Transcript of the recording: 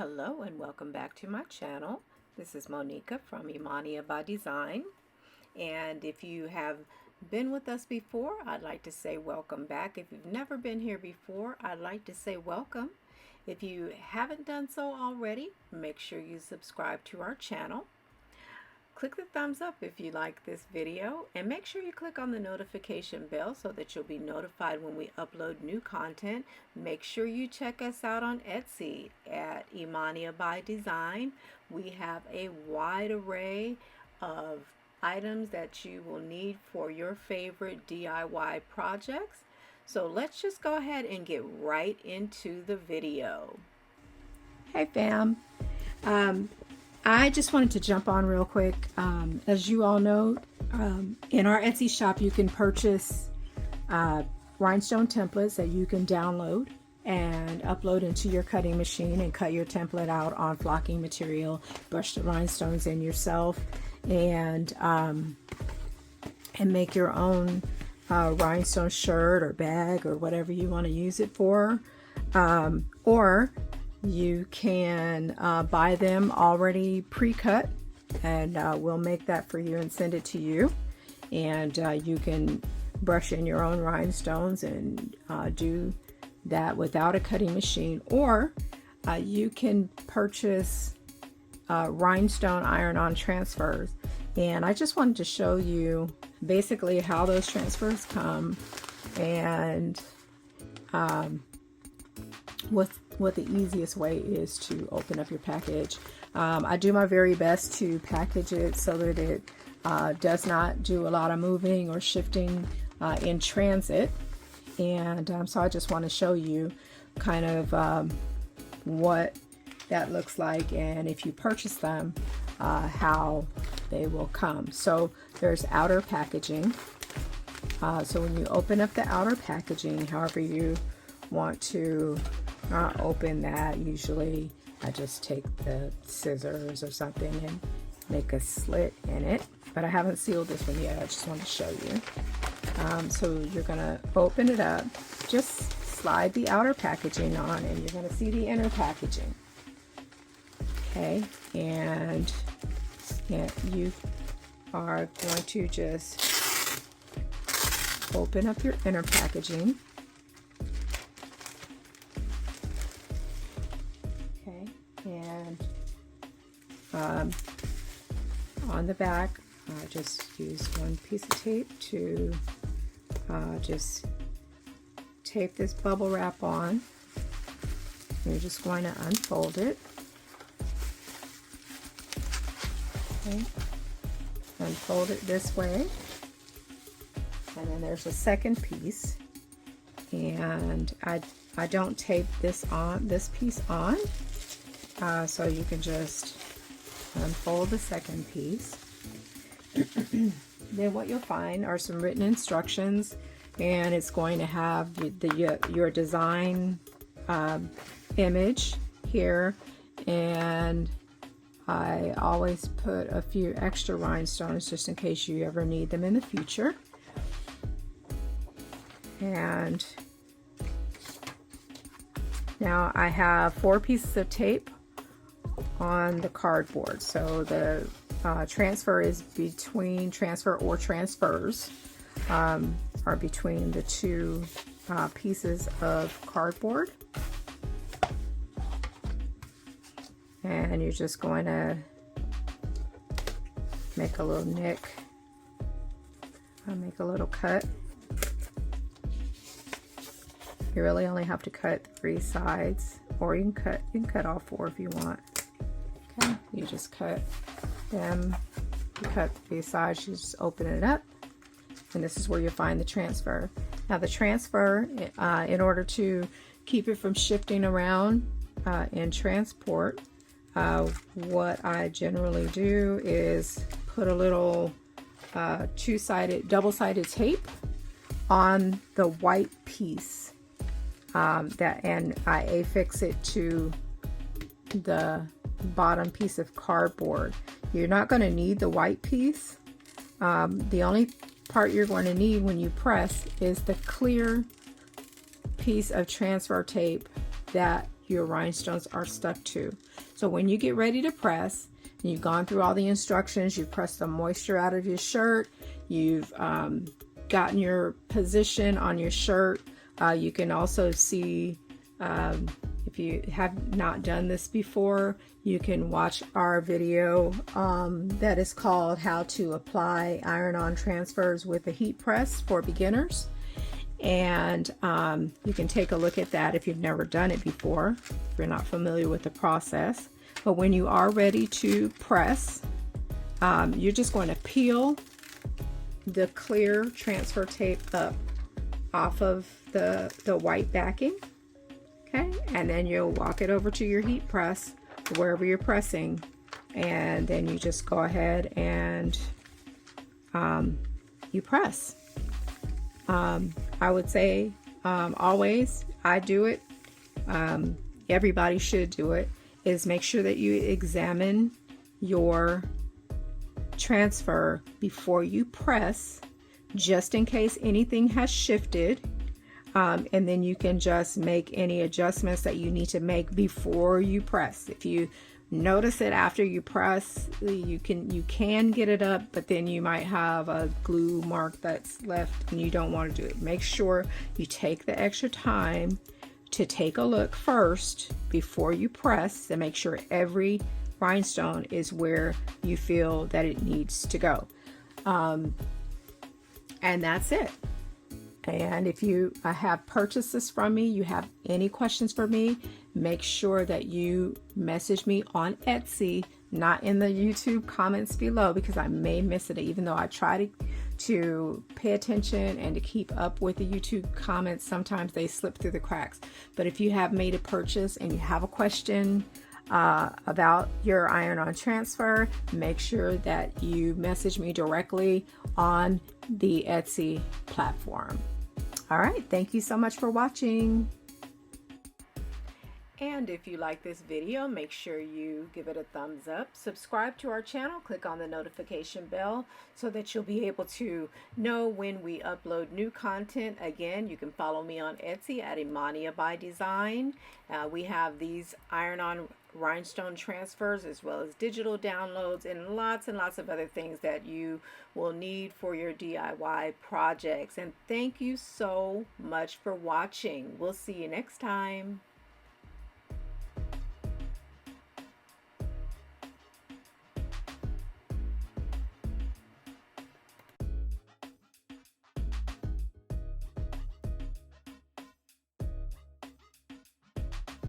Hello and welcome back to my channel. This is Monica from Imania by Design, and if you have been with us before, I'd like to say welcome back. If you've never been here before, I'd like to say welcome. If you haven't done so already, make sure you subscribe to our channel. Click the thumbs up if you like this video, and make sure you click on the notification bell so that you'll be notified when we upload new content. Make sure you check us out on Etsy at Imania by Design. We have a wide array of items that you will need for your favorite DIY projects. So let's just go ahead and get right into the video. Hey fam. I just wanted to jump on real quick. As you all know, in our Etsy shop, you can purchase rhinestone templates that you can download and upload into your cutting machine and cut your template out on flocking material, brush the rhinestones in yourself, and make your own rhinestone shirt or bag or whatever you want to use it for. Or you can buy them already pre-cut, and we'll make that for you and send it to you. And you can brush in your own rhinestones and do that without a cutting machine. Or you can purchase rhinestone iron-on transfers. And I just wanted to show you basically how those transfers come and what the easiest way is to open up your package. I do my very best to package it so that it does not do a lot of moving or shifting in transit. And so I just want to show you kind of what that looks like, and if you purchase them, how they will come. So there's outer packaging. So when you open up the outer packaging, however you want to open that, usually I just take the scissors or something and make a slit in it, but I haven't sealed this one yet. I just want to show you. So you're gonna open it up, just slide the outer packaging on, and you're gonna see the inner packaging. Okay, and you are going to just open up your inner packaging. And on the back, just use one piece of tape to just tape this bubble wrap on. You're just going to unfold it. Okay. Unfold it this way. And then there's a second piece. And I don't tape this piece on. So you can just unfold the second piece. Then what you'll find are some written instructions, and it's going to have your design image here, and I always put a few extra rhinestones just in case you ever need them in the future. And now I have 4 pieces of tape on the cardboard. So the transfer is between transfers are between the 2 pieces of cardboard, and you're just going to make a little nick, make a little cut. You really only have to cut 3 sides, or you can cut all 4 if you want. Okay, you just cut them, you cut 3 sides, you just open it up, and this is where you'll find the transfer. Now the transfer, in order to keep it from shifting around in transport, what I generally do is put a little double-sided tape on the white piece, and I affix it to the bottom piece of cardboard. You're not going to need the white piece. The only part you're going to need when you press is the clear piece of transfer tape that your rhinestones are stuck to. So when you get ready to press, and you've gone through all the instructions, you've pressed the moisture out of your shirt, you've gotten your position on your shirt. You can also see, if you have not done this before, you can watch our video that is called How to Apply Iron-On Transfers with a Heat Press for Beginners. And you can take a look at that if you've never done it before, if you're not familiar with the process. But when you are ready to press, you're just going to peel the clear transfer tape up off of the white backing, okay? And then you'll walk it over to your heat press, wherever you're pressing, and then you just go ahead and you press. I would say always, I do it, everybody should do it, is make sure that you examine your transfer before you press, just in case anything has shifted, and then you can just make any adjustments that you need to make before you press. If you notice it after you press, you can get it up, but then you might have a glue mark that's left and you don't want to do it. Make sure you take the extra time to take a look first before you press, to make sure every rhinestone is where you feel that it needs to go. And that's it. And if you have purchased this from me, you have any questions for me, make sure that you message me on Etsy, not in the YouTube comments below, because I may miss it. Even though I try to pay attention and to keep up with the YouTube comments, sometimes they slip through the cracks. But if you have made a purchase and you have a question about your iron-on transfer, make sure that you message me directly on the Etsy platform. All right, thank you so much for watching. And if you like this video, make sure you give it a thumbs up, subscribe to our channel, click on the notification bell so that you'll be able to know when we upload new content. Again, you can follow me on Etsy at Imania by Design. We have these iron-on rhinestone transfers as well as digital downloads and lots of other things that you will need for your DIY projects. And thank you so much for watching. We'll see you next time.